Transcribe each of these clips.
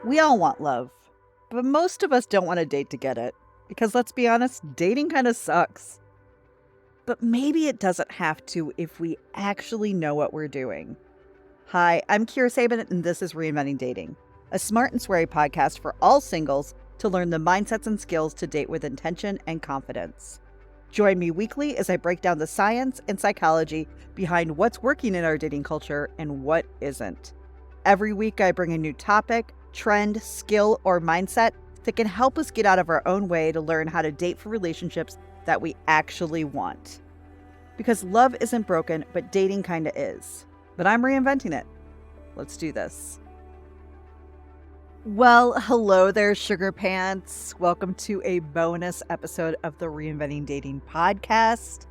We all want love, but most of us don't want to date to get it. Because let's be honest, dating kind of sucks. But maybe it doesn't have to if we actually know what we're doing. Hi, I'm Kira Sabin, and this is Reinventing Dating, a smart and sweary podcast for all singles to learn the mindsets and skills to date with intention and confidence. Join me weekly as I break down the science and psychology behind what's working in our dating culture and what isn't. Every week, I bring a new topic, trend, skill, or mindset that can help us get out of our own way to learn how to date for relationships that we actually want. Because love isn't broken, but dating kinda is. But I'm reinventing it. Let's do this. Well, hello there, Sugar Pants. Welcome to a bonus episode of the Reinventing Dating podcast.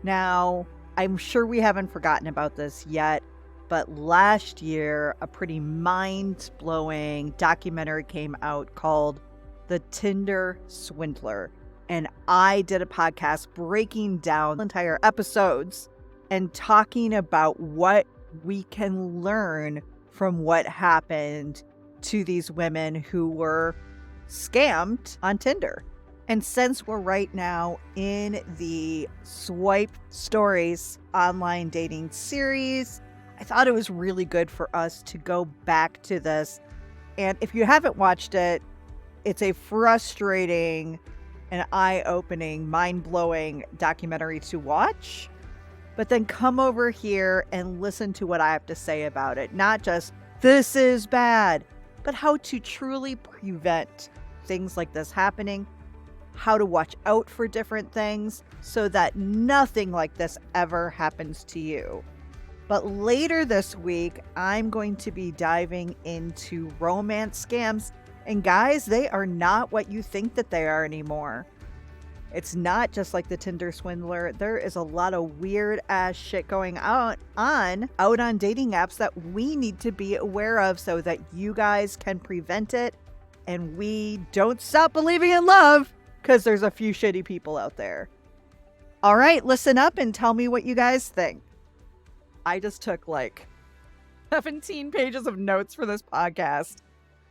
Now, I'm sure we haven't forgotten about this yet, but last year, a pretty mind-blowing documentary came out called The Tinder Swindler. And I did a podcast breaking down entire episodes and talking about what we can learn from what happened to these women who were scammed on Tinder. And since we're right now in the Swipe Stories online dating series, I thought it was really good for us to go back to this. And if you haven't watched it, it's a frustrating and eye-opening, mind-blowing documentary to watch. But then come over here and listen to what I have to say about it. Not just, this is bad, but how to truly prevent things like this happening, how to watch out for different things so that nothing like this ever happens to you. But later this week, I'm going to be diving into romance scams. And guys, they are not what you think that they are anymore. It's not just like the Tinder Swindler. There is a lot of weird ass shit going out on dating apps that we need to be aware of so that you guys can prevent it and we don't stop believing in love because there's a few shitty people out there. All right, listen up and tell me what you guys think. I just took like 17 pages of notes for this podcast.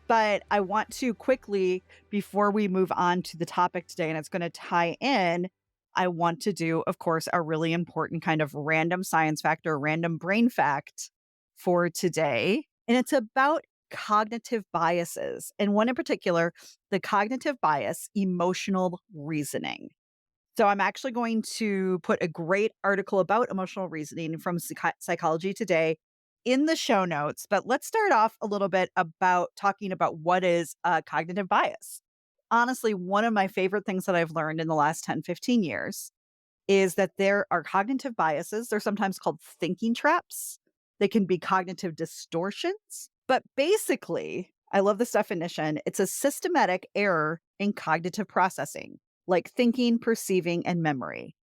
But I want to quickly, before we move on to the topic today, and it's going to tie in, I want to do, of course, a really important kind of random science fact or random brain fact for today. And it's about cognitive biases. And one in particular, the cognitive bias, emotional reasoning. So I'm actually going to put a great article about emotional reasoning from Psychology Today in the show notes, but let's start off a little bit about talking about what is cognitive bias. Honestly, one of my favorite things that I've learned in the last 10, 15 years is that there are cognitive biases. They're sometimes called thinking traps. They can be cognitive distortions, but basically, I love this definition. It's a systematic error in cognitive processing, like thinking, perceiving, and memory,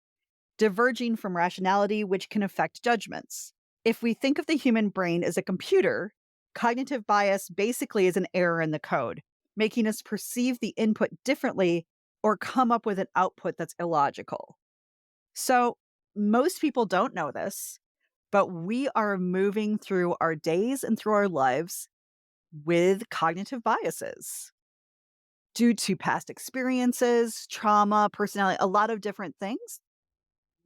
diverging from rationality, which can affect judgments. If we think of the human brain as a computer, cognitive bias basically is an error in the code, making us perceive the input differently or come up with an output that's illogical. So, most people don't know this, but we are moving through our days and through our lives with cognitive biases due to past experiences, trauma, personality, a lot of different things.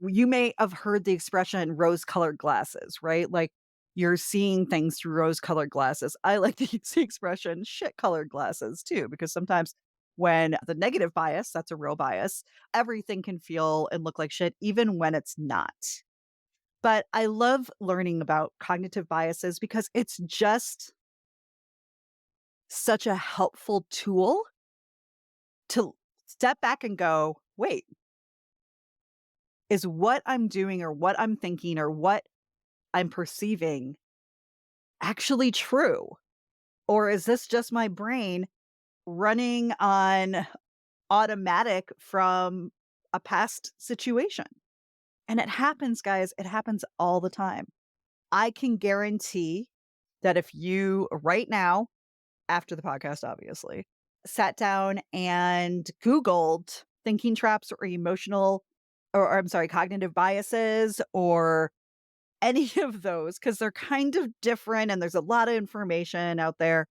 You may have heard the expression rose-colored glasses, right? Like, you're seeing things through rose-colored glasses. I like to use the expression shit-colored glasses too, because sometimes when the negative bias, that's a real bias, everything can feel and look like shit, even when it's not. But I love learning about cognitive biases because it's just such a helpful tool to step back and go, wait, is what I'm doing or what I'm thinking or what I'm perceiving actually true? Or is this just my brain running on automatic from a past situation? And it happens, guys. It happens all the time. I can guarantee that if you right now, after the podcast, obviously, sat down and Googled thinking traps or emotional, or I'm sorry, cognitive biases or any of those, because they're kind of different and there's a lot of information out there,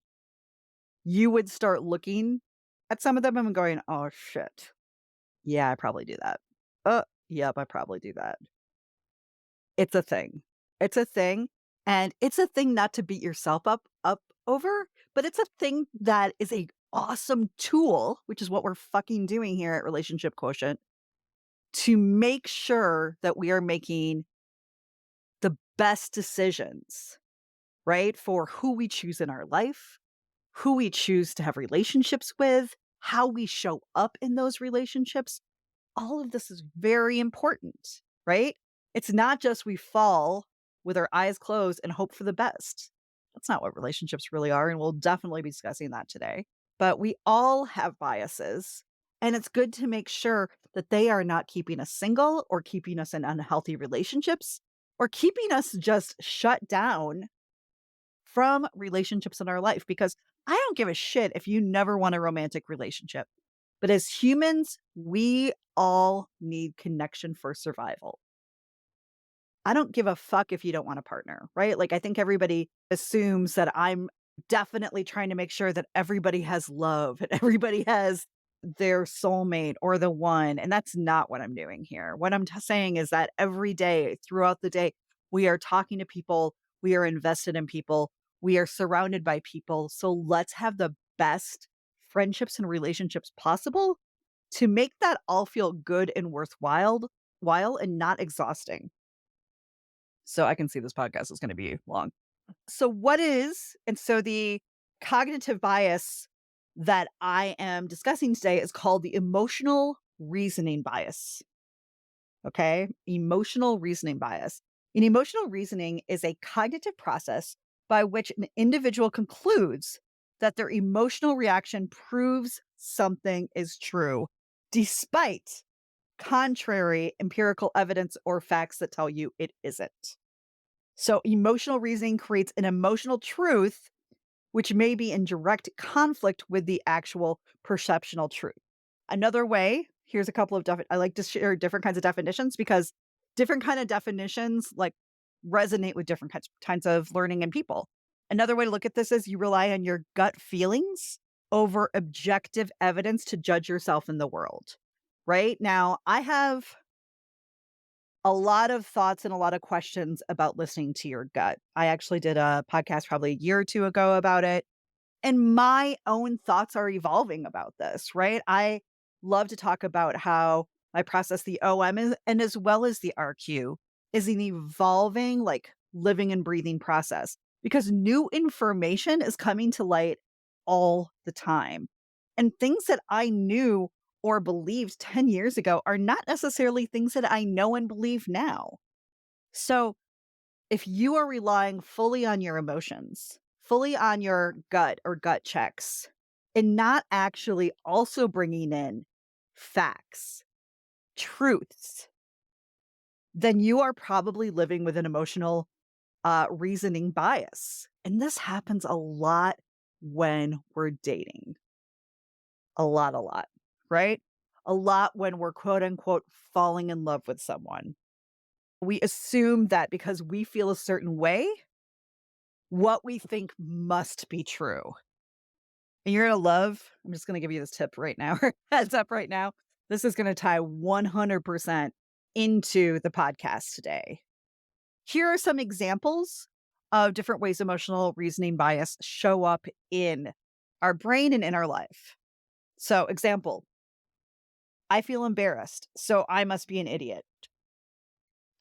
you would start looking at some of them and going, "Oh, shit. Yeah, I probably do that. Yep, I probably do that." It's a thing. It's a thing, and it's a thing not to beat yourself up over, but it's a thing that is a awesome tool, which is what we're fucking doing here at Relationship Quotient, to make sure that we are making the best decisions, right? For who we choose in our life, who we choose to have relationships with, how we show up in those relationships. All of this is very important, right? It's not just we fall with our eyes closed and hope for the best. That's not what relationships really are. And we'll definitely be discussing that today. But we all have biases. And it's good to make sure that they are not keeping us single or keeping us in unhealthy relationships or keeping us just shut down from relationships in our life. Because I don't give a shit if you never want a romantic relationship. But as humans, we all need connection for survival. I don't give a fuck if you don't want a partner, right? Like, I think everybody assumes that I'm definitely trying to make sure that everybody has love and everybody has their soulmate or the one. And that's not what I'm doing here. What I'm saying is that every day, throughout the day, we are talking to people, we are invested in people, we are surrounded by people. So let's have the best friendships and relationships possible to make that all feel good and worthwhile while and not exhausting. So I can see this podcast is going to be long. So what is and so the cognitive bias that I am discussing today is called the emotional reasoning bias. Okay? Emotional reasoning bias. An emotional reasoning is a cognitive process by which an individual concludes that their emotional reaction proves something is true, despite contrary empirical evidence or facts that tell you it isn't. So, emotional reasoning creates an emotional truth, which may be in direct conflict with the actual perceptional truth. Another way, here's a couple of I like to share different kinds of definitions because different kind of definitions like resonate with different kinds of learning and people. Another way to look at this is you rely on your gut feelings over objective evidence to judge yourself in the world. Right now, I have a lot of thoughts and a lot of questions about listening to your gut. I actually did a podcast probably a year or two ago about it. And my own thoughts are evolving about this, right? I love to talk about how I process the OM and as well as the RQ is an evolving, like living and breathing process because new information is coming to light all the time. And things that I knew or believed 10 years ago are not necessarily things that I know and believe now. So if you are relying fully on your emotions, fully on your gut or gut checks, and not actually also bringing in facts, truths, then you are probably living with an emotional reasoning bias. And this happens a lot when we're dating. A lot, right? A lot when we're quote unquote falling in love with someone. We assume that because we feel a certain way, what we think must be true. And you're gonna love I'm just gonna give you this tip right now, or heads up right now. This is gonna tie 100% into the podcast today. Here are some examples of different ways emotional reasoning bias show up in our brain and in our life. So, example, I feel embarrassed, so I must be an idiot.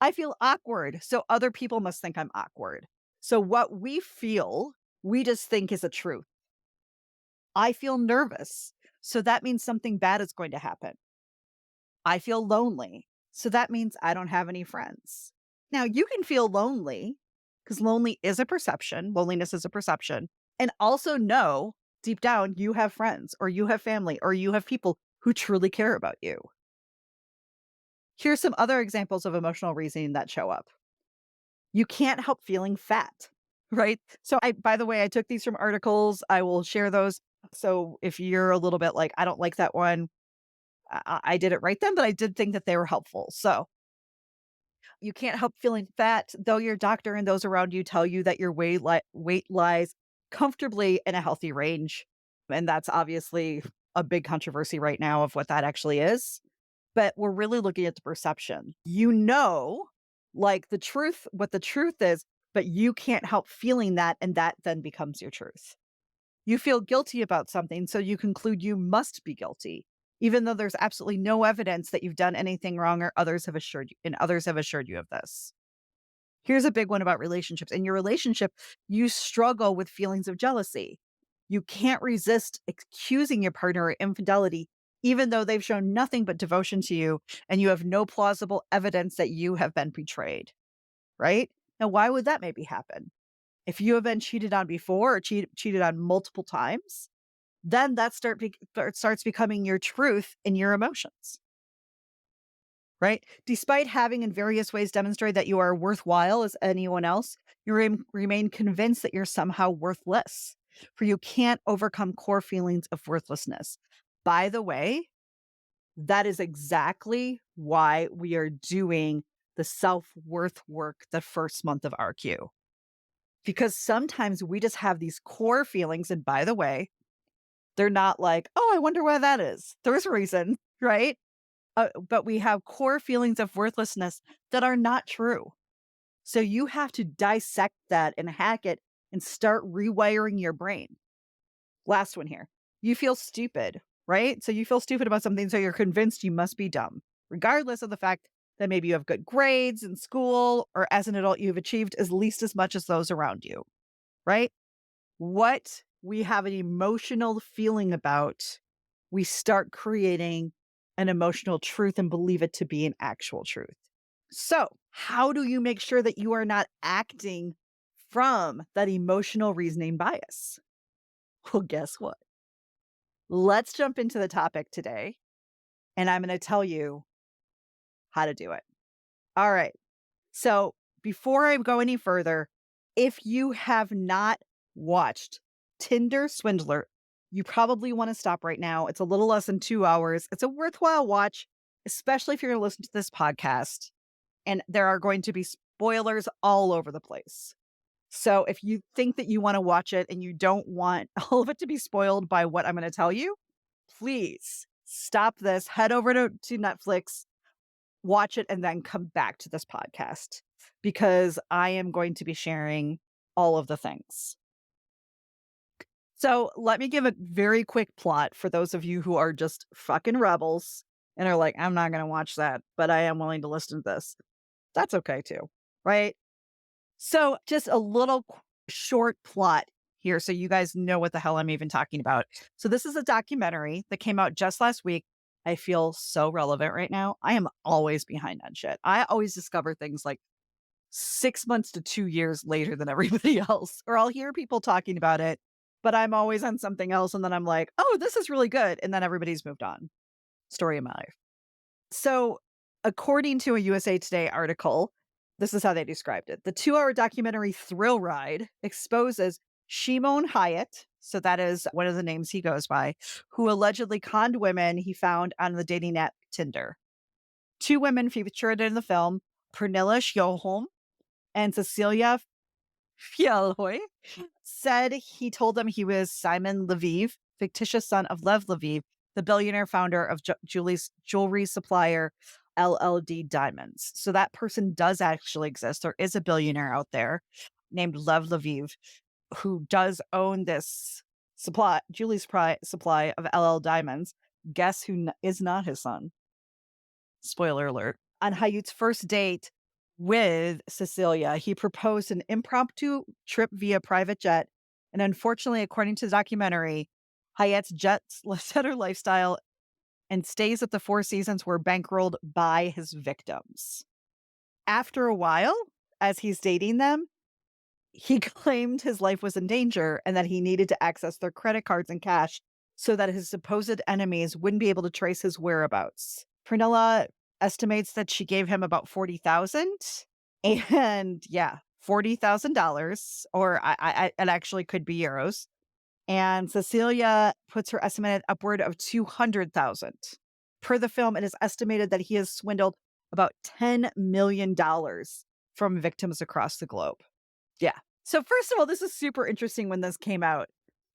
I feel awkward, so other people must think I'm awkward. So, what we feel, we just think is a truth. I feel nervous, so that means something bad is going to happen. I feel lonely, so that means I don't have any friends. Now, you can feel lonely because lonely is a perception, loneliness is a perception, and also know deep down you have friends or you have family or you have people who truly care about you. Here's some other examples of emotional reasoning that show up. You can't help feeling fat, right? So by the way, I took these from articles. I will share those. So if you're a little bit like, I don't like that one, I didn't write them, but I did think that they were helpful. So you can't help feeling fat, though your doctor and those around you tell you that your weight lies comfortably in a healthy range. And that's obviously a big controversy right now of what that actually is. But we're really looking at the perception. Like the truth, what the truth is, but you can't help feeling that. And that then becomes your truth. You feel guilty about something, so you conclude you must be guilty, even though there's absolutely no evidence that you've done anything wrong or others have assured you of this. Here's a big one about relationships. In your relationship, you struggle with feelings of jealousy. You can't resist accusing your partner of infidelity, even though they've shown nothing but devotion to you and you have no plausible evidence that you have been betrayed, right? Now, why would that maybe happen? If you have been cheated on before or cheated on multiple times, then that starts becoming your truth in your emotions, right? Despite having in various ways demonstrated that you are worthwhile as anyone else, you remain convinced that you're somehow worthless, for you can't overcome core feelings of worthlessness. By the way, that is exactly why we are doing the self-worth work the first month of RQ. Because sometimes we just have these core feelings. And by the way, they're not like, oh, I wonder why that is. There's a reason, right? But we have core feelings of worthlessness that are not true. So you have to dissect that and hack it and start rewiring your brain. Last one here. You feel stupid, right? So you feel stupid about something, so you're convinced you must be dumb, regardless of the fact that maybe you have good grades in school or as an adult you've achieved at least as much as those around you, right? What we have an emotional feeling about, we start creating an emotional truth and believe it to be an actual truth. So, how do you make sure that you are not acting from that emotional reasoning bias? Well, guess what? Let's jump into the topic today, and I'm going to tell you how to do it. All right. So, before I go any further, if you have not watched Tinder Swindler, you probably want to stop right now. It's a little less than 2 hours. It's a worthwhile watch, especially if you're going to listen to this podcast. And there are going to be spoilers all over the place. So if you think that you want to watch it and you don't want all of it to be spoiled by what I'm going to tell you, please stop this, head over to Netflix, watch it, and then come back to this podcast because I am going to be sharing all of the things. So let me give a very quick plot for those of you who are just fucking rebels and are like, I'm not going to watch that, but I am willing to listen to this. That's okay too, right? So just a little short plot here so you guys know what the hell I'm even talking about. So this is a documentary that came out just last week. I feel so relevant right now. I am always behind on shit. I always discover things like 6 months to 2 years later than everybody else, or I'll hear people talking about it, but I'm always on something else. And then I'm like, oh, this is really good. And then everybody's moved on. Story of my life. So according to a USA Today article, this is how they described it. The 2-hour documentary Thrill Ride exposes Shimon Hyatt, so that is one of the names he goes by, who allegedly conned women he found on the dating app Tinder. 2 women featured in the film, Pernilla Sjöholm and Cecilia Fjellhoy, said he told them he was Simon Lviv, fictitious son of Lev Lviv, the billionaire founder of Julie's jewelry supplier LLD Diamonds. So that person does actually exist. There is a billionaire out there named Lev Lviv who does own this Julie's supply of LL Diamonds. Guess who is not his son? Spoiler alert. On Hayut's first date with Cecilia, he proposed an impromptu trip via private jet. And unfortunately, according to the documentary, Hayat's jet setter lifestyle and stays at the Four Seasons were bankrolled by his victims. After a while, as he's dating them, he claimed his life was in danger and that he needed to access their credit cards and cash so that his supposed enemies wouldn't be able to trace his whereabouts. Pernilla estimates that she gave him about $40,000, and yeah, $40,000, or it actually could be euros. And Cecilia puts her estimate at upward of 200,000. Per the film, it is estimated that he has swindled about $10 million from victims across the globe. Yeah. So first of all, this is super interesting when this came out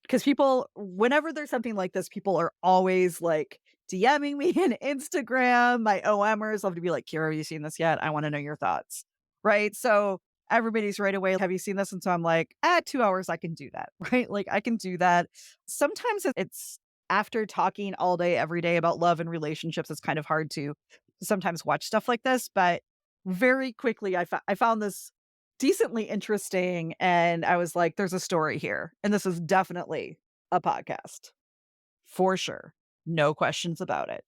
Because people, whenever there's something like this, people are always like DMing me on Instagram. My OMers love to be like, Kira, have you seen this yet? I want to know your thoughts. Right. So everybody's right away. Have you seen this? And so I'm like, 2 hours, I can do that. Right. Like I can do that. Sometimes it's after talking all day, every day about love and relationships, it's kind of hard to sometimes watch stuff like this. But very quickly, I found this decently interesting, and I was like, "There's a story here, and this is definitely a podcast, for sure. No questions about it."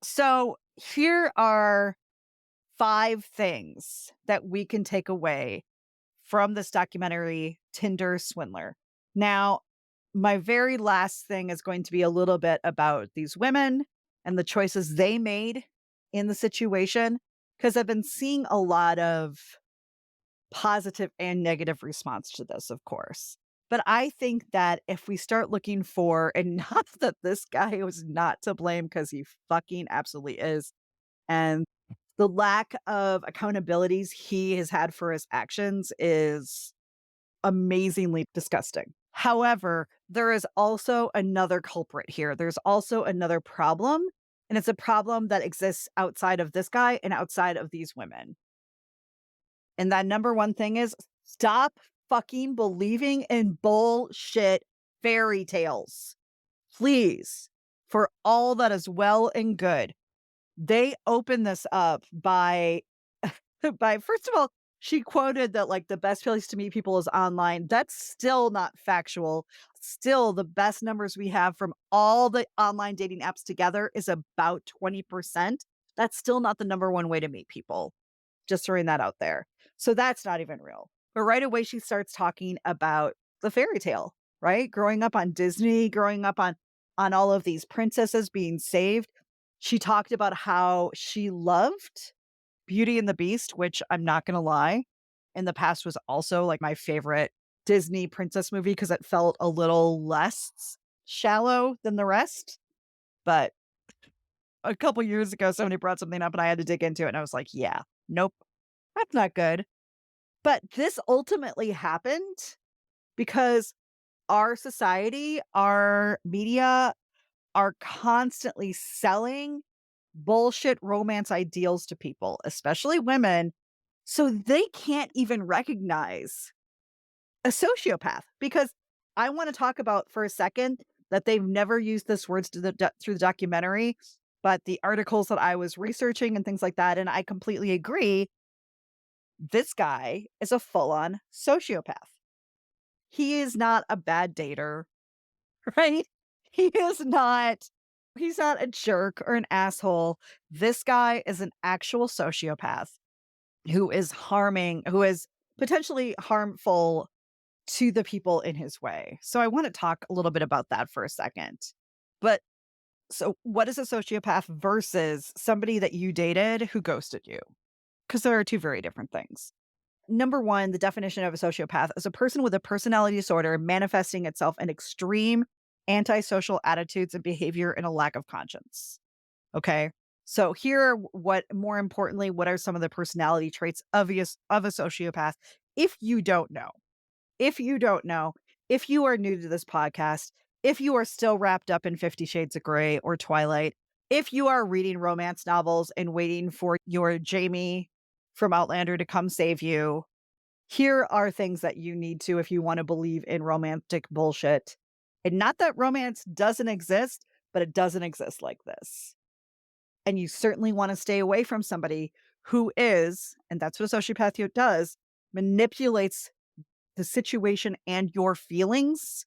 So, here are 5 things that we can take away from this documentary, Tinder Swindler. Now, my very last thing is going to be a little bit about these women and the choices they made in the situation, because 'cause I've been seeing a lot of positive and negative response to this, of course. But I think that if we start looking for, and not that this guy was not to blame because he fucking absolutely is, and the lack of accountabilities he has had for his actions is amazingly disgusting. However, there is also another culprit here. There's also another problem, and it's a problem that exists outside of this guy and outside of these women. And that number one thing is stop fucking believing in bullshit fairy tales. Please, for all that is well and good. They open this up by by first of all, she quoted that like the best place to meet people is online. That's still not factual. Still, the best numbers we have from all the online dating apps together is about 20%. That's still not the number one way to meet people. Just throwing that out there. So that's not even real. But right away, she starts talking about the fairy tale, right? Growing up on Disney, growing up on all of these princesses being saved. She talked about how she loved Beauty and the Beast, which I'm not going to lie, in the past was also like my favorite Disney princess movie because it felt a little less shallow than the rest. But a couple years ago, somebody brought something up and I had to dig into it. And I was like, yeah, nope, that's not good. But this ultimately happened because our society, our media are constantly selling bullshit romance ideals to people, especially women, so they can't even recognize a sociopath. Because I want to talk about for a second that they've never used this words through the documentary, but the articles that I was researching and things like that, and I completely agree. This guy is a full-on sociopath. He is not a bad dater, right? He is not he's not a jerk or an asshole. This guy is an actual sociopath who is potentially harmful to the people in his way. So I want to talk a little bit about that for a second. But so what is a sociopath versus somebody that you dated who ghosted you? Because there are two very different things. Number one, the definition of a sociopath is a person with a personality disorder manifesting itself in extreme antisocial attitudes and behavior and a lack of conscience. Okay. So here, what more importantly, what are some of the personality traits of a sociopath? If you don't know, if you don't know, if you are new to this podcast, if you are still wrapped up in 50 Shades of Grey or Twilight, if you are reading romance novels and waiting for your Jamie from Outlander to come save you, here are things that you need to if you want to believe in romantic bullshit. And not that romance doesn't exist, but it doesn't exist like this. And you certainly want to stay away from somebody who is, and that's what a sociopath does, manipulates the situation and your feelings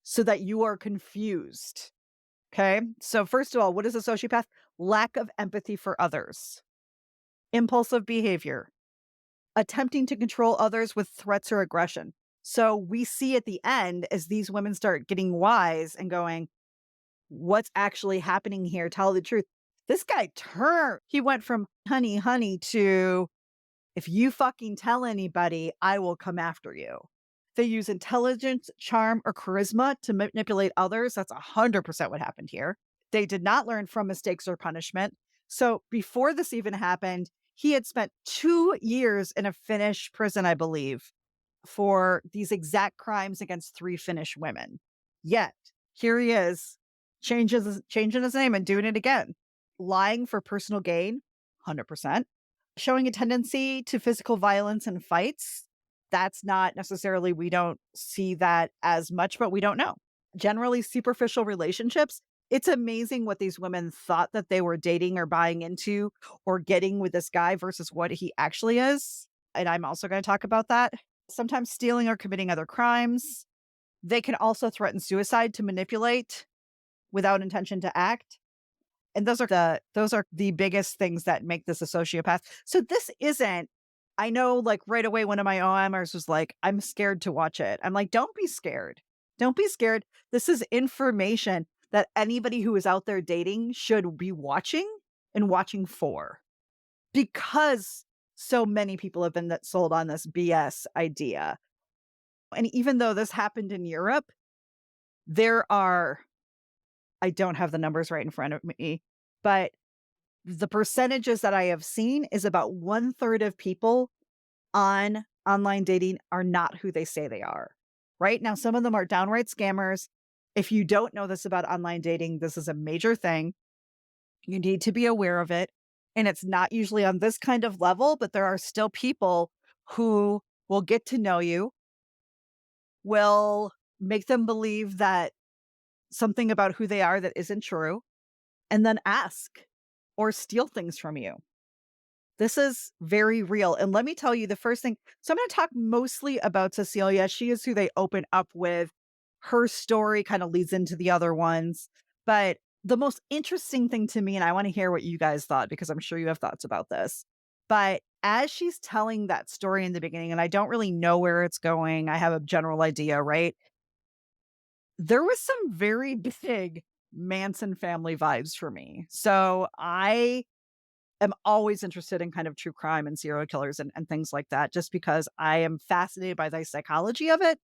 so that you are confused. Okay. So, first of all, what is a sociopath? Lack of empathy for others, impulsive behavior, attempting to control others with threats or aggression. So, we see at the end as these women start getting wise and going, what's actually happening here? Tell the truth. This guy turned. He went from honey, honey to if you fucking tell anybody, I will come after you. They use intelligence, charm, or charisma to manipulate others. That's 100% what happened here. They did not learn from mistakes or punishment. So before this even happened, he had spent 2 years in a Finnish prison, I believe. for these exact crimes against 3 Finnish women. Yet, here he is, changing his name and doing it again. Lying for personal gain, 100%. Showing a tendency to physical violence and fights, that's not necessarily, we don't see that as much, but we don't know. Generally superficial relationships, it's amazing what these women thought that they were dating or buying into or getting with this guy versus what he actually is. And I'm also going to talk about that. Sometimes stealing or committing other crimes. They can also threaten suicide to manipulate without intention to act. And those are the biggest things that make this a sociopath. So this isn't, I know, like, right away one of my OMers was like, "I'm scared to watch it." I'm like, "Don't be scared. Don't be scared. This is information that anybody who is out there dating should be watching and watching for." Because so many people have been that sold on this BS idea. And even though this happened in Europe, there are, I don't have the numbers right in front of me, but the percentages that I have seen is about 1/3 of people on online dating are not who they say they are. Right? Now, some of them are downright scammers. If you don't know this about online dating, this is a major thing. You need to be aware of it. And it's not usually on this kind of level, but there are still people who will get to know you, will make them believe that something about who they are that isn't true, and then ask or steal things from you. This is very real. And let me tell you the first thing. So I'm going to talk mostly about Cecilia. She is who they open up with. Her story kind of leads into the other ones. But the most interesting thing to me, and I want to hear what you guys thought because I'm sure you have thoughts about this. But as she's telling that story in the beginning, and I don't really know where it's going, I have a general idea, right? There was some very big Manson family vibes for me. So I am always interested in kind of true crime and serial killers and things like that, just because I am fascinated by the psychology of it.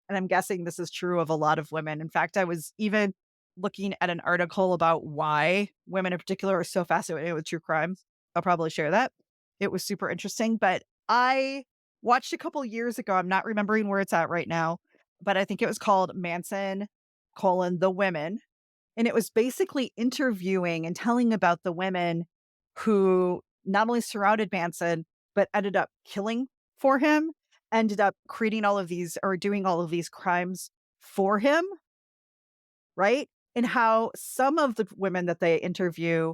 And I'm guessing this is true of a lot of women. In fact, I was even looking at an article about why women in particular are so fascinated with true crime. I'll probably share that. It was super interesting, but I watched a couple years ago. I'm not remembering where it's at right now, but I think it was called Manson: The Women, and it was basically interviewing and telling about the women who not only surrounded Manson, but ended up killing for him, ended up creating all of these or doing all of these crimes for him, right? And how some of the women that they interview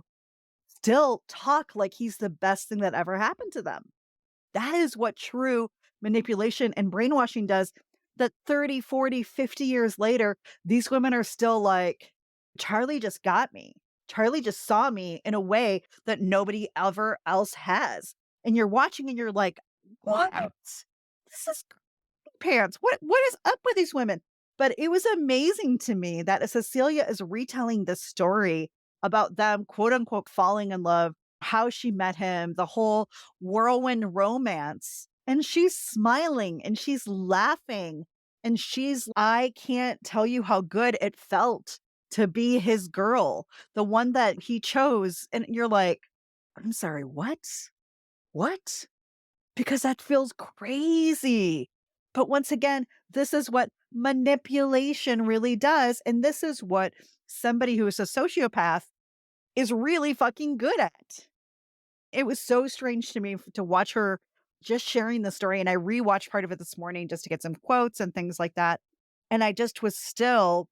still talk like he's the best thing that ever happened to them. That is what true manipulation and brainwashing does. That 30, 40, 50 years later, these women are still like, Charlie just got me. Charlie just saw me in a way that nobody ever else has. And you're watching and you're like, what? This is pants. What is up with these women? But it was amazing to me that Cecilia is retelling this story about them, quote unquote, falling in love, how she met him, the whole whirlwind romance. And she's smiling and she's laughing. And I can't tell you how good it felt to be his girl, the one that he chose. And you're like, I'm sorry, what? What? Because that feels crazy. But once again, this is what manipulation really does. And this is what somebody who is a sociopath is really fucking good at. It was so strange to me to watch her just sharing the story. And I rewatched part of it this morning just to get some quotes and things like that. And I just was still,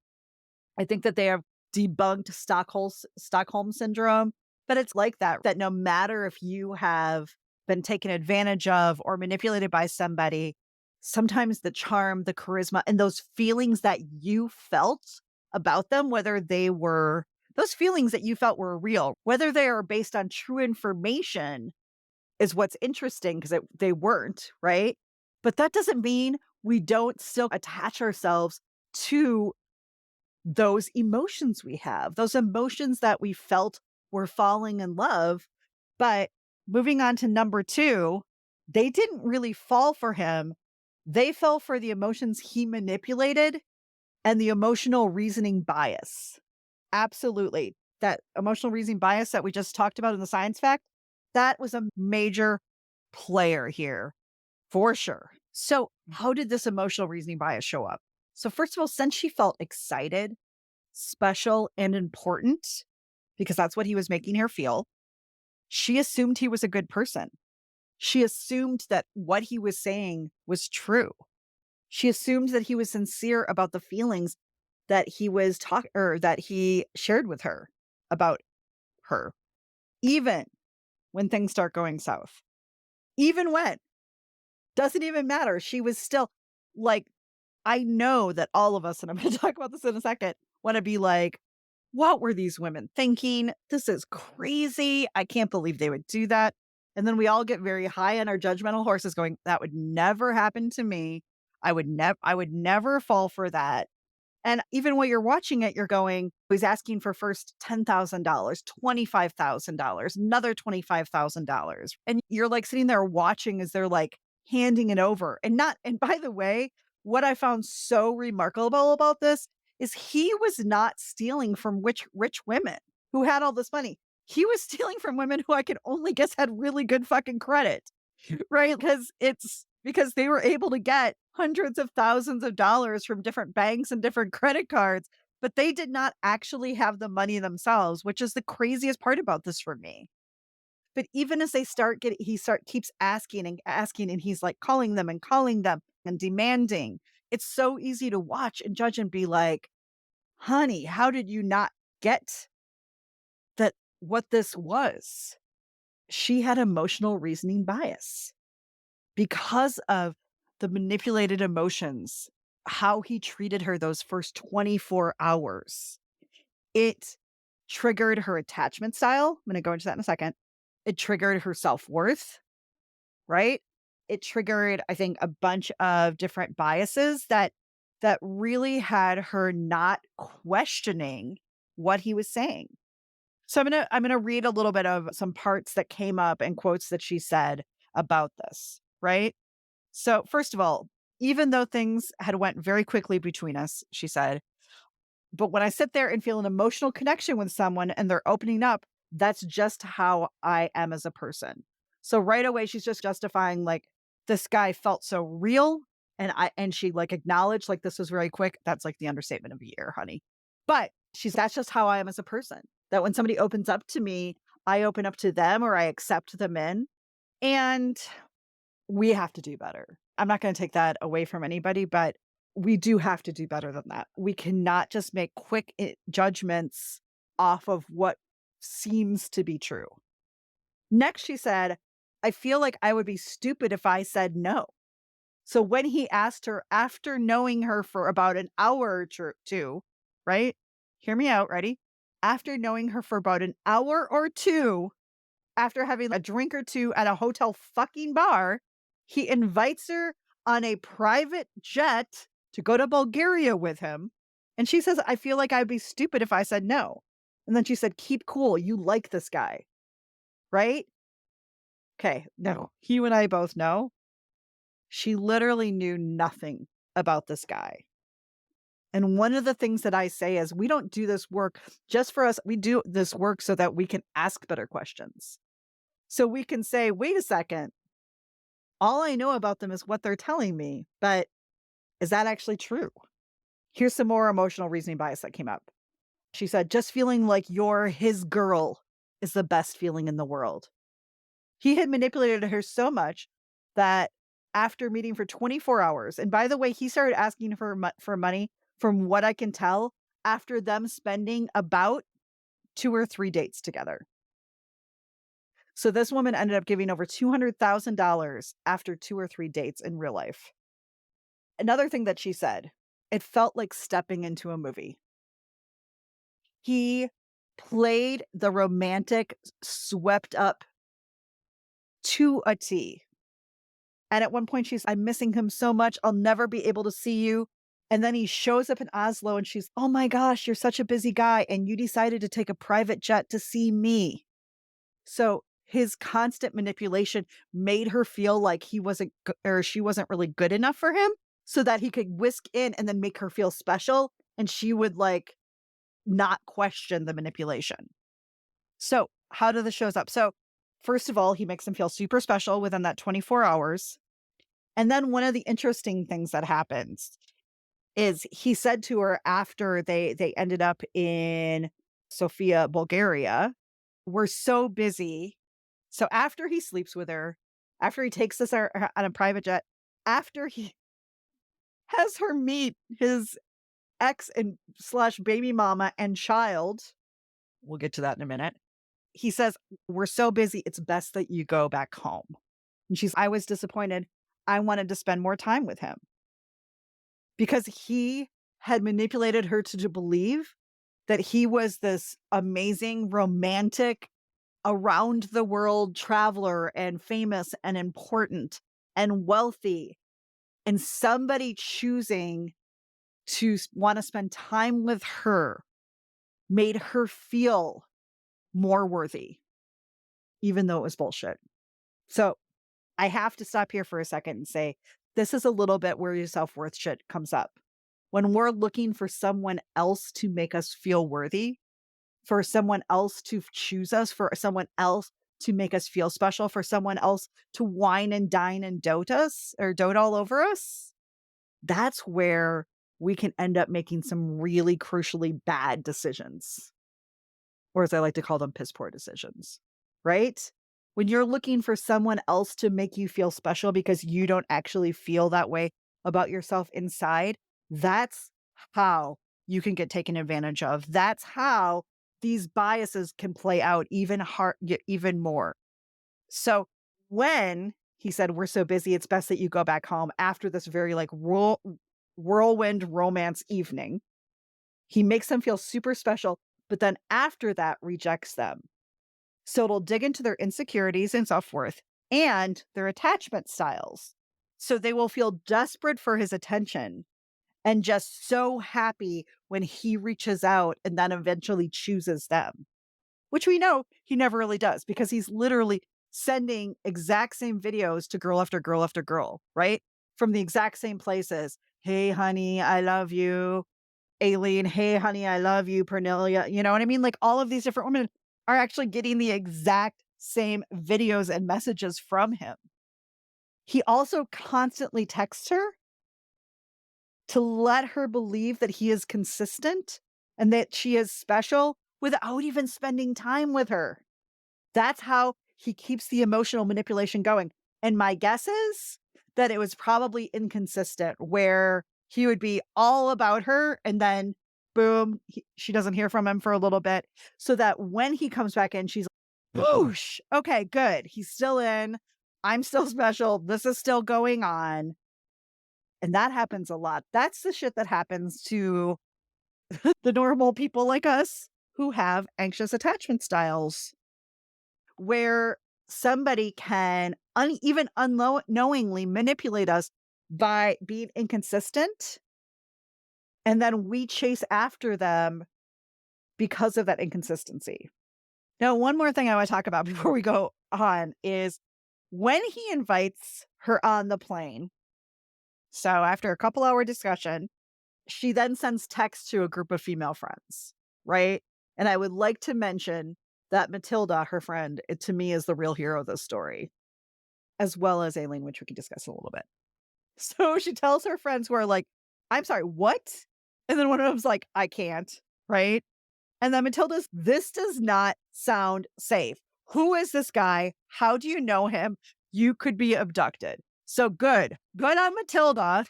I think that they have debunked Stockholm syndrome, but it's like that no matter if you have been taken advantage of or manipulated by somebody, sometimes the charm, the charisma, and those feelings that you felt about them, whether they were those feelings that you felt were real, whether they are based on true information is what's interesting because they weren't, right? But that doesn't mean we don't still attach ourselves to those emotions we have, those emotions that we felt were falling in love. But moving on to number 2, they didn't really fall for him. They fell for the emotions he manipulated and the emotional reasoning bias. Absolutely. That emotional reasoning bias that we just talked about in the science fact, that was a major player here for sure. So, how did this emotional reasoning bias show up? So, first of all, since she felt excited, special, and important, because that's what he was making her feel, she assumed he was a good person. She assumed that what he was saying was true. She assumed that he was sincere about the feelings that he was talking or that he shared with her about her, even when things start going south. Even when, doesn't even matter. She was still like, I know that all of us, and I'm going to talk about this in a second, want to be like, what were these women thinking? This is crazy. I can't believe they would do that. And then we all get very high on our judgmental horses going, that would never happen to me. I would never fall for that. And even while you're watching it, you're going, he's asking for first $10,000, $25,000, another $25,000. And you're like sitting there watching as they're like handing it over. And by the way, what I found so remarkable about this is he was not stealing from rich women who had all this money. He was stealing from women who I could only guess had really good fucking credit. Right? Because they were able to get hundreds of thousands of dollars from different banks and different credit cards, but they did not actually have the money themselves, which is the craziest part about this for me. But even as they start getting keeps asking and asking, and he's like calling them and demanding. It's so easy to watch and judge and be like, honey, how did you not get that what this was? She had emotional reasoning bias. Because of the manipulated emotions, how he treated her those first 24 hours, it triggered her attachment style. I'm gonna go into that in a second. It triggered her self-worth, right? It triggered, I think, a bunch of different biases that really had her not questioning what he was saying. So I'm gonna read a little bit of some parts that came up and quotes that she said about this, right? So, first of all, even though things had went very quickly between us, she said, but when I sit there and feel an emotional connection with someone and they're opening up, that's just how I am as a person. So right away she's just justifying like this guy felt so real and she like acknowledged like this was very quick. That's like the understatement of the year, honey. But that's just how I am as a person. That when somebody opens up to me, I open up to them or I accept them in. And we have to do better. I'm not going to take that away from anybody, but we do have to do better than that. We cannot just make quick judgments off of what seems to be true. Next, she said, I feel like I would be stupid if I said no. So when he asked her after knowing her for about an hour or two, right? Hear me out. Ready? After knowing her for about an hour or two, after having a drink or two at a hotel fucking bar, he invites her on a private jet to go to Bulgaria with him. And she says, I feel like I'd be stupid if I said no. And then she said, keep cool. You like this guy, right? Okay. No, you and I both know she literally knew nothing about this guy. And one of the things that I say is we don't do this work just for us. We do this work so that we can ask better questions. So we can say, wait a second, all I know about them is what they're telling me, but is that actually true? Here's some more emotional reasoning bias that came up. She said, just feeling like you're his girl is the best feeling in the world. He had manipulated her so much that after meeting for 24 hours, and by the way, he started asking for money, from what I can tell, after them spending about 2 or 3 dates together. So this woman ended up giving over $200,000 after 2 or 3 dates in real life. Another thing that she said, it felt like stepping into a movie. He played the romantic, swept up to a T. And at one point she's, I'm missing him so much. I'll never be able to see you. And then he shows up in Oslo and she's, oh my gosh, you're such a busy guy. And you decided to take a private jet to see me. So his constant manipulation made her feel like he wasn't, or she wasn't really good enough for him so that he could whisk in and then make her feel special. And she would like not question the manipulation. So how do the shows up? So first of all, he makes them feel super special within that 24 hours. And then one of the interesting things that happens is he said to her after they ended up in Sofia, Bulgaria, "We're so busy." So after he sleeps with her, after he takes us on a private jet, after he has her meet his ex and slash baby mama and child, we'll get to that in a minute. He says, "We're so busy, it's best that you go back home." And "I was disappointed. I wanted to spend more time with him." Because he had manipulated her to believe that he was this amazing, romantic, around the world traveler and famous and important and wealthy. And somebody choosing to want to spend time with her made her feel more worthy, even though it was bullshit. So I have to stop here for a second and say, this is a little bit where your self-worth shit comes up. When we're looking for someone else to make us feel worthy, for someone else to choose us, for someone else to make us feel special, for someone else to wine and dine and dote us or dote all over us, that's where we can end up making some really crucially bad decisions. Or as I like to call them, piss poor decisions, right? When you're looking for someone else to make you feel special because you don't actually feel that way about yourself inside, that's how you can get taken advantage of. That's how these biases can play out even more. So when he said, "We're so busy, it's best that you go back home," after this very like whirlwind romance evening, he makes them feel super special, but then after that rejects them. So it'll dig into their insecurities and self-worth and their attachment styles. So they will feel desperate for his attention and just so happy when he reaches out and then eventually chooses them, which we know he never really does because he's literally sending exact same videos to girl after girl after girl, right? From the exact same places. "Hey, honey, I love you." Aileen, "Hey, honey, I love you." Pernelia, you know what I mean? Like all of these different women are actually getting the exact same videos and messages from him. He also constantly texts her to let her believe that he is consistent and that she is special without even spending time with her. That's how he keeps the emotional manipulation going. And my guess is that it was probably inconsistent, where he would be all about her and then boom, she doesn't hear from him for a little bit. So that when he comes back in, she's like, boosh, okay, good. He's still in. I'm still special. This is still going on. And that happens a lot. That's the shit that happens to the normal people like us who have anxious attachment styles, where somebody can even unknowingly manipulate us by being inconsistent, and then we chase after them because of that inconsistency. Now, one more thing I want to talk about before we go on is when he invites her on the plane. So after a couple hour discussion, she then sends text to a group of female friends, right? And I would like to mention that Matilda, her friend, to me is the real hero of this story, as well as Aileen, which we can discuss in a little bit. So she tells her friends who are like, "I'm sorry, what?" And then one of them's like, "I can't," right? And then Matilda's, "This does not sound safe. Who is this guy? How do you know him? You could be abducted." So good. Good on Matilda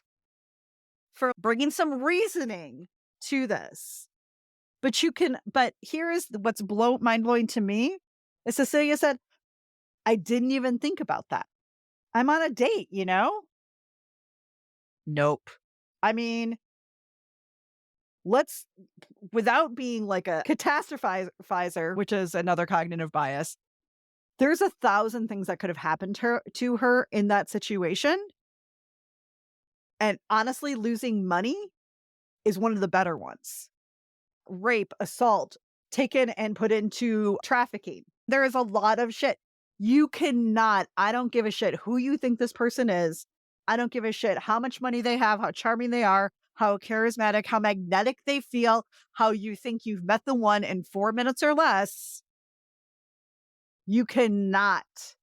for bringing some reasoning to this. But here is what's mind blowing to me is Cecilia said, "I didn't even think about that. I'm on a date, you know?" Nope. I mean, let's, without being like a catastrophizer, which is another cognitive bias, there's 1,000 things that could have happened to her in that situation. And honestly, losing money is one of the better ones. Rape, assault, taken and put into trafficking. There is a lot of shit. You cannot, I don't give a shit who you think this person is. I don't give a shit how much money they have, how charming they are, how charismatic, how magnetic they feel, how you think you've met the one in 4 minutes or less. You cannot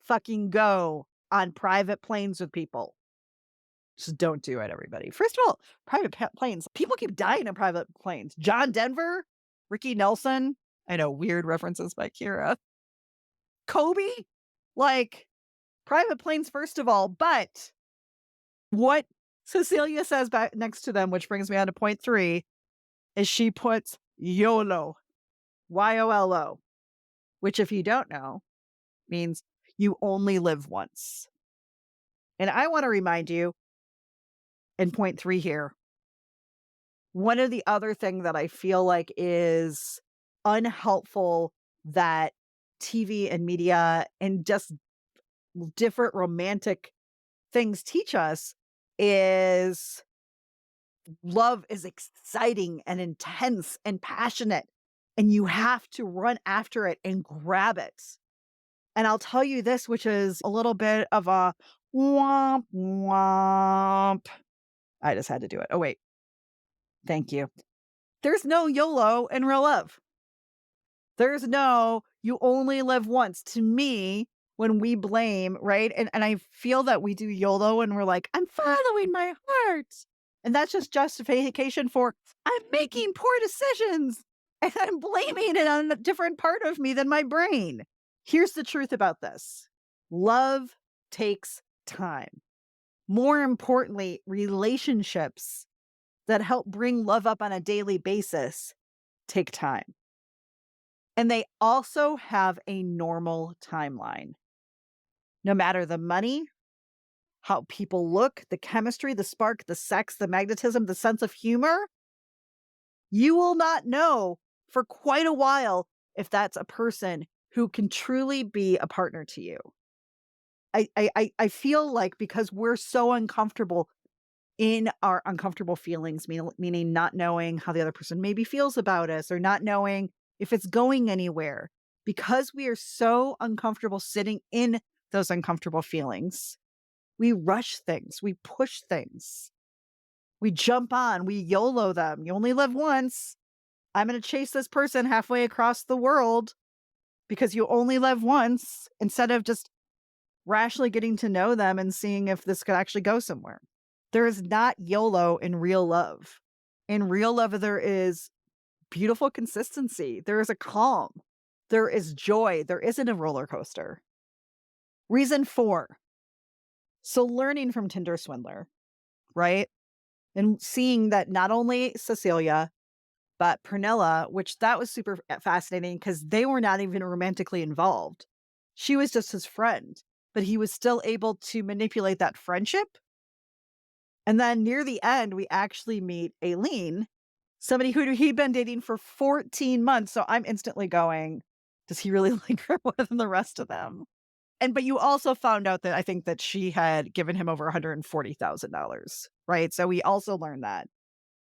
fucking go on private planes with people. Just don't do it, everybody. First of all, private planes. People keep dying in private planes. John Denver, Ricky Nelson. I know, weird references by Kira. Kobe, like private planes, first of all. But what Cecilia says back next to them, which brings me on to point 3, is she puts YOLO, YOLO, which, if you don't know, means you only live once. And I want to remind you in point 3 here, one of the other thing that I feel like is unhelpful that TV and media and just different romantic things teach us is love is exciting and intense and passionate, and you have to run after it and grab it. And I'll tell you this, which is a little bit of a womp womp. I just had to do it. Oh, wait. Thank you. There's no YOLO in real love. There's no, you only live once. To me, when we blame, right? And I feel that we do YOLO and we're like, I'm following my heart. And that's just justification for, I'm making poor decisions and I'm blaming it on a different part of me than my brain. Here's the truth about this. Love takes time. More importantly, relationships that help bring love up on a daily basis take time. And they also have a normal timeline. No matter the money, how people look, the chemistry, the spark, the sex, the magnetism, the sense of humor, you will not know for quite a while if that's a person who can truly be a partner to you. I feel like because we're so uncomfortable in our uncomfortable feelings, meaning not knowing how the other person maybe feels about us or not knowing if it's going anywhere, because we are so uncomfortable sitting in those uncomfortable feelings, we rush things, we push things, we jump on, we YOLO them. You only live once. I'm going to chase this person halfway across the world because you only live once, instead of just rationally getting to know them and seeing if this could actually go somewhere. There is not YOLO in real love. In real love, there is beautiful consistency. There is a calm. There is joy. There isn't a roller coaster. Reason 4. So learning from Tinder Swindler, right? And seeing that not only Cecilia, but Pernilla, which that was super fascinating because they were not even romantically involved. She was just his friend, but he was still able to manipulate that friendship. And then near the end, we actually meet Aileen, somebody who he'd been dating for 14 months. So I'm instantly going, does he really like her more than the rest of them? But you also found out that I think that she had given him over $140,000, right? So we also learned that.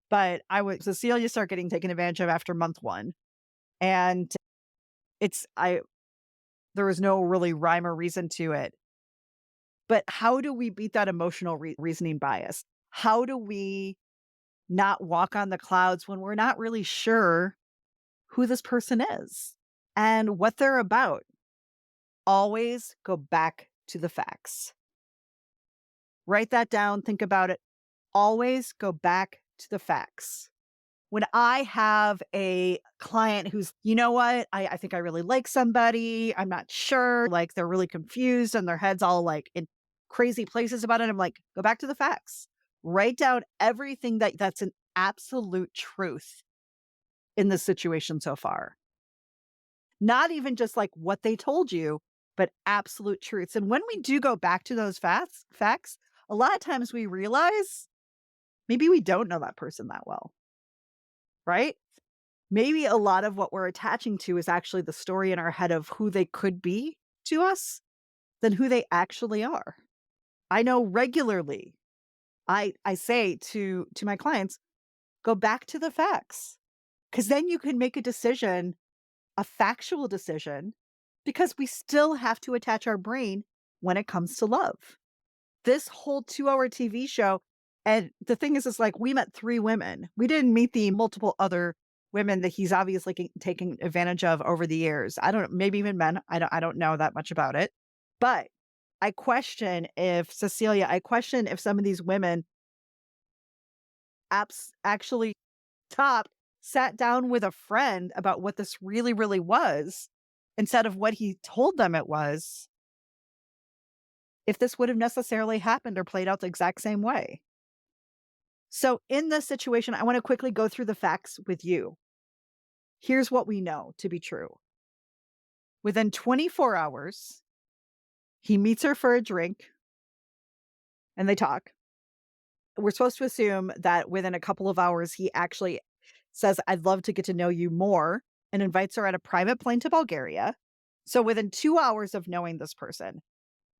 But Cecilia started getting taken advantage of after month 1. And there was no really rhyme or reason to it. But how do we beat that emotional reasoning bias? How do we not walk on the clouds when we're not really sure who this person is and what they're about? Always go back to the facts. Write that down. Think about it. Always go back to the facts. When I have a client who's, you know what, I think I really like somebody, I'm not sure, like they're really confused and their head's all like in crazy places about it, I'm like, go back to the facts. Write down everything that's an absolute truth in this situation so far. Not even just like what they told you, but absolute truths. And when we do go back to those facts, a lot of times we realize maybe we don't know that person that well, right? Maybe a lot of what we're attaching to is actually the story in our head of who they could be to us than who they actually are. I know regularly I say to my clients, go back to the facts, because then you can make a decision, a factual decision, because we still have to attach our brain when it comes to love. This whole 2-hour TV show, and the thing is like we met 3 women. We didn't meet the multiple other women that he's obviously taking advantage of over the years. I don't know, maybe even men. I don't know that much about it. But I question if Cecilia, I question if some of these women actually stopped, sat down with a friend about what this really, really was, instead of what he told them it was, if this would have necessarily happened or played out the exact same way. So, in this situation, I want to quickly go through the facts with you. Here's what we know to be true. Within 24 hours, he meets her for a drink and they talk. We're supposed to assume that within a couple of hours, he actually says, I'd love to get to know you more, and invites her on a private plane to Bulgaria. So within 2 hours of knowing this person,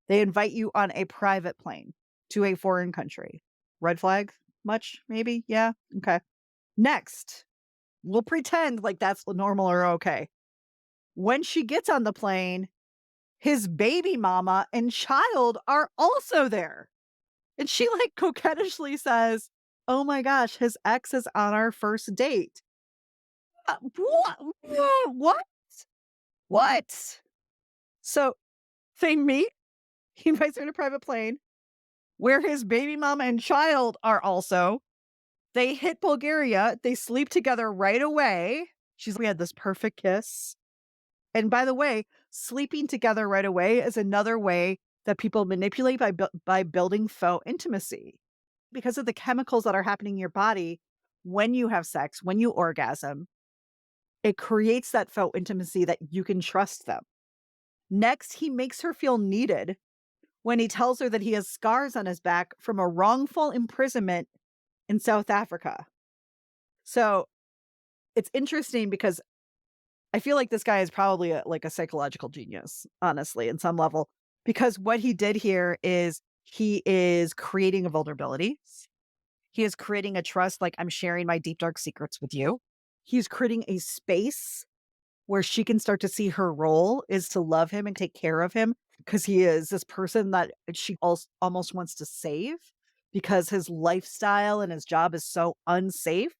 they invite you on a private plane to a foreign country. Red flag? Much? Maybe? Yeah. Okay. Next, we'll pretend like that's normal or okay. When she gets on the plane, his baby mama and child are also there. And she like coquettishly says, oh my gosh, his ex is on our first date. What? What? What? So they meet, he invites her in a private plane where his baby mama and child are also. They hit Bulgaria. They sleep together right away. We had this perfect kiss. And by the way, sleeping together right away is another way that people manipulate by building faux intimacy. Because of the chemicals that are happening in your body when you have sex, when you orgasm, it creates that faux intimacy that you can trust them. Next, he makes her feel needed when he tells her that he has scars on his back from a wrongful imprisonment in South Africa. So it's interesting because I feel like this guy is probably like a psychological genius, honestly, in some level, because what he did here is he is creating a vulnerability. He is creating a trust, like I'm sharing my deep, dark secrets with you. He's creating a space where she can start to see her role is to love him and take care of him because he is this person that she almost wants to save because his lifestyle and his job is so unsafe.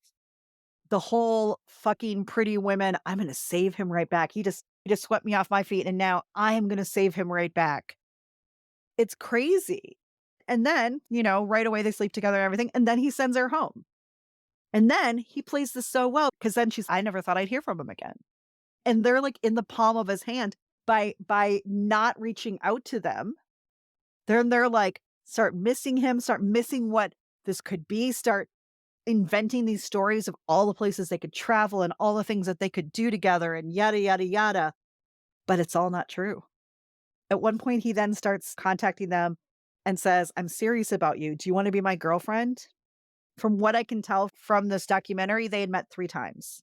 The whole fucking pretty women, I'm going to save him right back. He just swept me off my feet and now I am going to save him right back. It's crazy. And then, right away they sleep together and everything. And then he sends her home. And then he plays this so well because then I never thought I'd hear from him again. And they're like in the palm of his hand by not reaching out to them. They're like, start missing him, start missing what this could be, start inventing these stories of all the places they could travel and all the things that they could do together and yada, yada, yada. But it's all not true. At one point, he then starts contacting them and says, I'm serious about you. Do you want to be my girlfriend? From what I can tell from this documentary, they had met 3 times.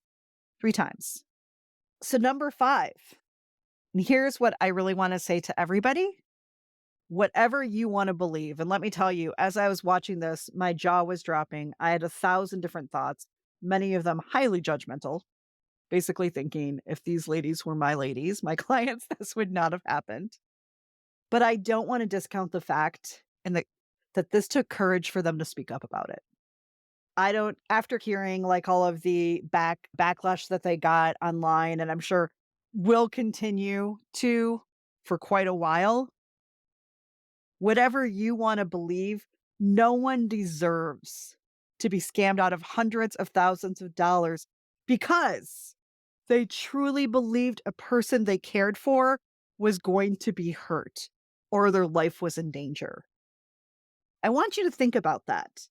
3 times. So number 5, and here's what I really want to say to everybody. Whatever you want to believe, and let me tell you, as I was watching this, my jaw was dropping. I had 1,000 different thoughts, many of them highly judgmental, basically thinking if these ladies were my ladies, my clients, this would not have happened. But I don't want to discount the fact that this took courage for them to speak up about it. I don't, after hearing like all of the backlash that they got online, and I'm sure will continue to for quite a while, whatever you want to believe, no one deserves to be scammed out of hundreds of thousands of dollars because they truly believed a person they cared for was going to be hurt or their life was in danger. I want you to think about that.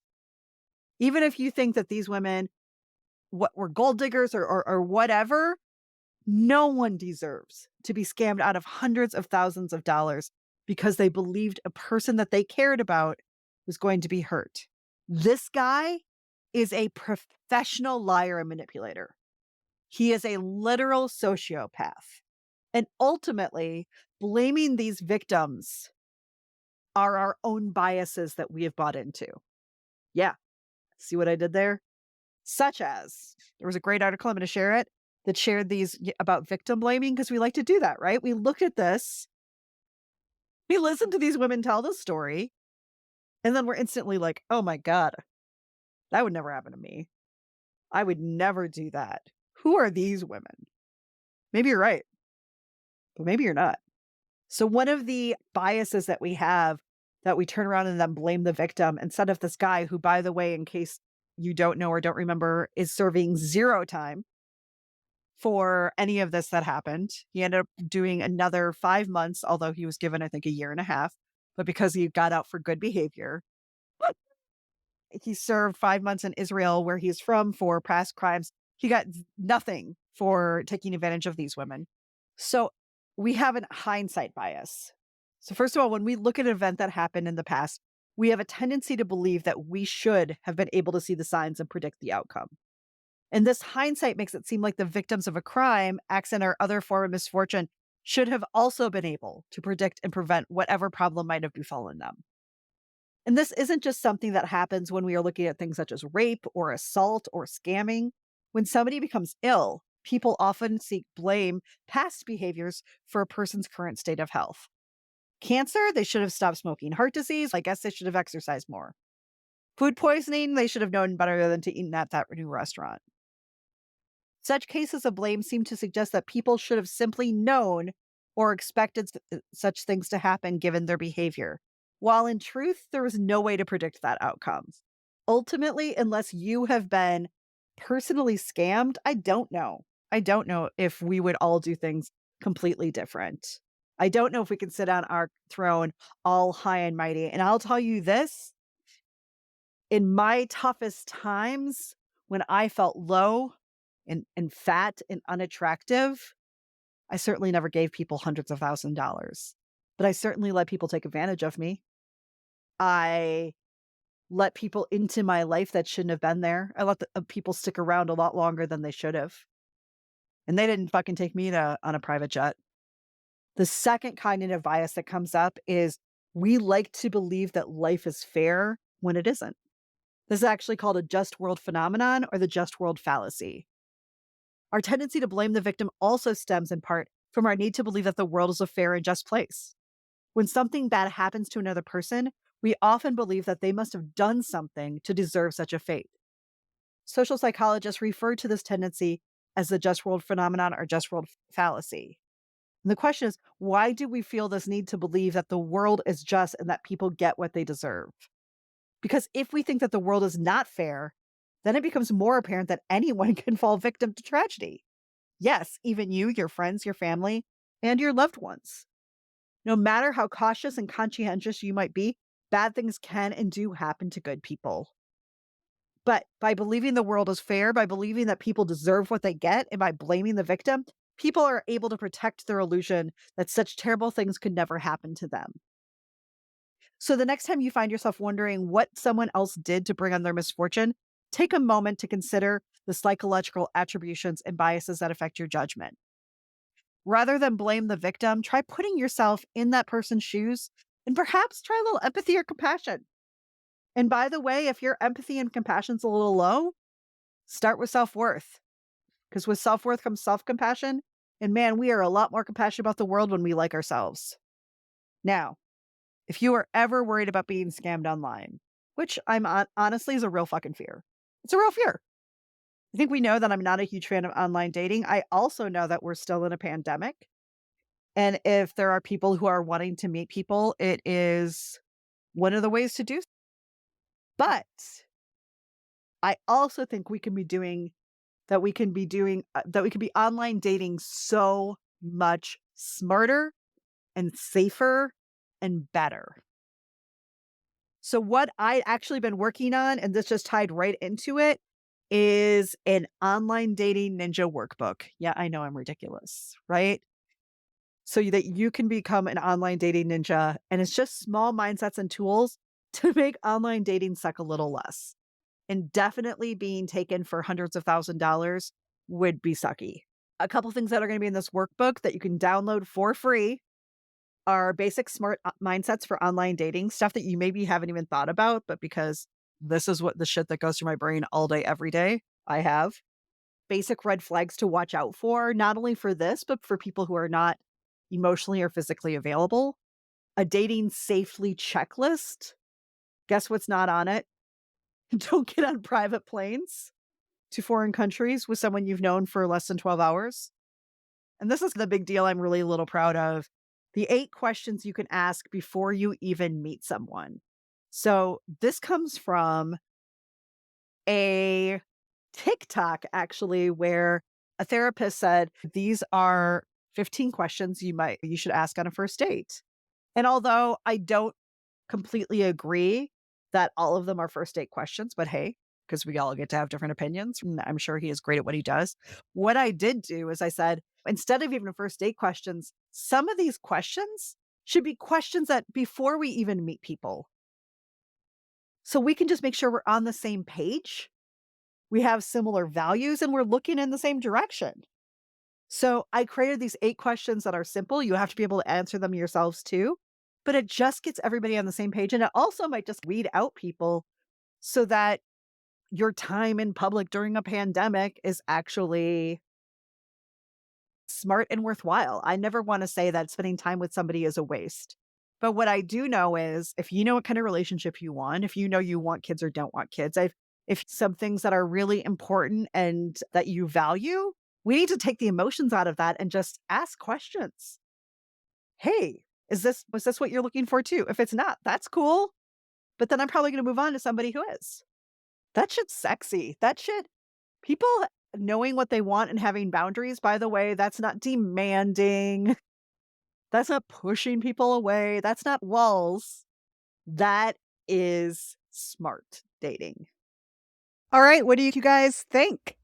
Even if you think that these women were gold diggers or whatever, no one deserves to be scammed out of hundreds of thousands of dollars because they believed a person that they cared about was going to be hurt. This guy is a professional liar and manipulator. He is a literal sociopath. And ultimately, blaming these victims are our own biases that we have bought into. Yeah. See what I did there? Such as, there was a great article, I'm going to share it, that shared these about victim blaming because we like to do that, right? We look at this, we listen to these women tell the story, and then we're instantly like, oh my God, that would never happen to me. I would never do that. Who are these women? Maybe you're right, but maybe you're not. So one of the biases that we have that we turn around and then blame the victim instead of this guy who, by the way, in case you don't know or don't remember, is serving 0 time for any of this that happened. He ended up doing another 5 months, although he was given, I think, a year and a half. But because he got out for good behavior, he served 5 months in Israel, where he's from, for past crimes. He got nothing for taking advantage of these women. So we have a hindsight bias. So first of all, when we look at an event that happened in the past, we have a tendency to believe that we should have been able to see the signs and predict the outcome. And this hindsight makes it seem like the victims of a crime, accident, or other form of misfortune should have also been able to predict and prevent whatever problem might have befallen them. And this isn't just something that happens when we are looking at things such as rape or assault or scamming. When somebody becomes ill, people often seek blame past behaviors for a person's current state of health. Cancer, they should have stopped smoking. Heart disease, I guess they should have exercised more. Food poisoning, they should have known better than to eat at that new restaurant. Such cases of blame seem to suggest that people should have simply known or expected such things to happen given their behavior, while in truth, there was no way to predict that outcome. Ultimately, unless you have been personally scammed, I don't know. I don't know if we would all do things completely different. I don't know if we can sit on our throne all high and mighty. And I'll tell you this, in my toughest times, when I felt low and fat and unattractive, I certainly never gave people hundreds of $1,000s, but I certainly let people take advantage of me. I let people into my life that shouldn't have been there. I let people stick around a lot longer than they should have. And they didn't fucking take me on a private jet. The second cognitive bias that comes up is we like to believe that life is fair when it isn't. This is actually called a just world phenomenon or the just world fallacy. Our tendency to blame the victim also stems in part from our need to believe that the world is a fair and just place. When something bad happens to another person, we often believe that they must have done something to deserve such a fate. Social psychologists refer to this tendency as the just world phenomenon or just world fallacy. And the question is, why do we feel this need to believe that the world is just and that people get what they deserve? Because if we think that the world is not fair, then it becomes more apparent that anyone can fall victim to tragedy. Yes, even you, your friends, your family, and your loved ones. No matter how cautious and conscientious you might be, bad things can and do happen to good people. But by believing the world is fair, by believing that people deserve what they get, and by blaming the victim, people are able to protect their illusion that such terrible things could never happen to them. So the next time you find yourself wondering what someone else did to bring on their misfortune, take a moment to consider the psychological attributions and biases that affect your judgment. Rather than blame the victim, try putting yourself in that person's shoes and perhaps try a little empathy or compassion. And by the way, if your empathy and compassion's a little low, start with self-worth. Because with self-worth comes self-compassion. And man, we are a lot more compassionate about the world when we like ourselves. Now, if you are ever worried about being scammed online, which honestly is a real fucking fear. It's a real fear. I think we know that I'm not a huge fan of online dating. I also know that we're still in a pandemic. And if there are people who are wanting to meet people, it is one of the ways to do so. But I also think we can be doing that we can be doing that we can be online dating so much smarter and safer and better. So what I actually been working on, and this just tied right into it, is an online dating ninja workbook. Yeah, I know I'm ridiculous, right? So that you can become an online dating ninja. And it's just small mindsets and tools to make online dating suck a little less. And definitely being taken for hundreds of $1,000s would be sucky. A couple things that are going to be in this workbook that you can download for free are basic smart mindsets for online dating, stuff that you maybe haven't even thought about, but because this is what the shit that goes through my brain all day, every day, I have. Basic red flags to watch out for, not only for this, but for people who are not emotionally or physically available. A dating safely checklist. Guess what's not on it? Don't get on private planes to foreign countries with someone you've known for less than 12 hours. And this is the big deal I'm really a little proud of. the 8 questions you can ask before you even meet someone. So this comes from a TikTok actually, where a therapist said, these are 15 questions you should ask on a first date. And although I don't completely agree that all of them are first date questions, but hey, because we all get to have different opinions, and I'm sure he is great at what he does. What I did do is I said, instead of even first date questions, some of these questions should be questions that before we even meet people. So we can just make sure we're on the same page, we have similar values, and we're looking in the same direction. So I created these 8 questions that are simple. You have to be able to answer them yourselves too, but it just gets everybody on the same page. And it also might just weed out people so that your time in public during a pandemic is actually smart and worthwhile. I never want to say that spending time with somebody is a waste. But what I do know is if you know what kind of relationship you want, if you know you want kids or don't want kids, if some things that are really important and that you value, we need to take the emotions out of that and just ask questions. Hey, was this what you're looking for too? If it's not, that's cool. But then I'm probably going to move on to somebody who is. That shit's sexy. That shit, people knowing what they want and having boundaries, by the way, that's not demanding. That's not pushing people away. That's not walls. That is smart dating. All right. What do you guys think?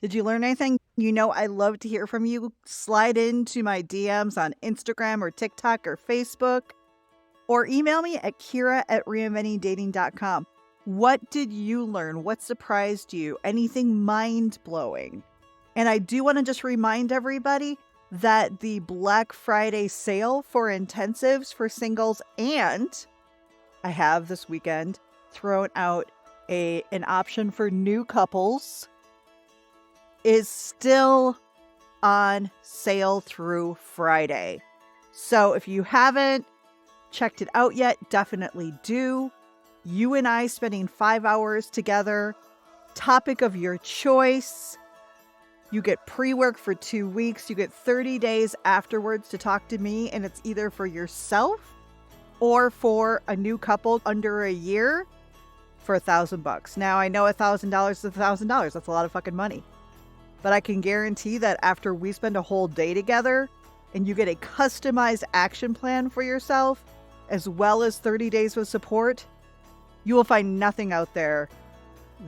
Did you learn anything? You know, I love to hear from you. Slide into my DMs on Instagram or TikTok or Facebook, or email me at kira@reinventingdating.com. What did you learn? What surprised you? Anything mind-blowing? And I do want to just remind everybody that the Black Friday sale for intensives for singles, and I have this weekend thrown out an option for new couples, is still on sale through Friday. So if you haven't checked it out yet, definitely do. You and I spending 5 hours together, topic of your choice. You get pre-work for 2 weeks. You get 30 days afterwards to talk to me, and it's either for yourself or for a new couple under a year for $1,000. Now, I know $1,000 is $1,000. That's a lot of fucking money. But I can guarantee that after we spend a whole day together and you get a customized action plan for yourself, as well as 30 days with support, you will find nothing out there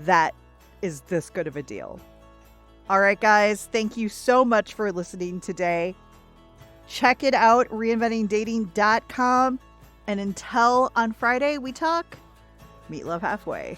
that is this good of a deal. All right, guys, thank you so much for listening today. Check it out, reinventingdating.com. And until on Friday we talk, meet love halfway.